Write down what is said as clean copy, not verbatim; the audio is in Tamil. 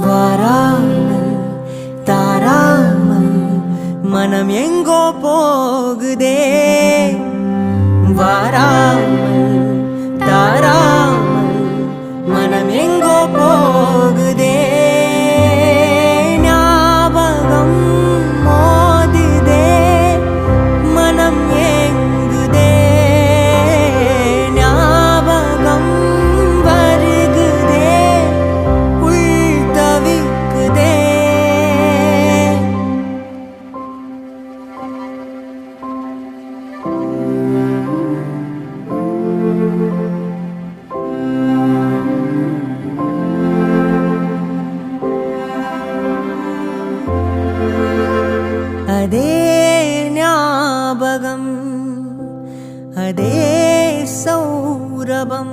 வாராமல் தாராமல் மனம் எங்கோ போகுதே. வாராமல் தாராமல் மனம் எங்கோ போகுதே. ஞாபகம் மோதுதே, மனம் ஏங்குதே. ஞாபகம் வருகுதே, உள் தவிக்குதே. அதே ஞாபகம், அதே சௌரபம்.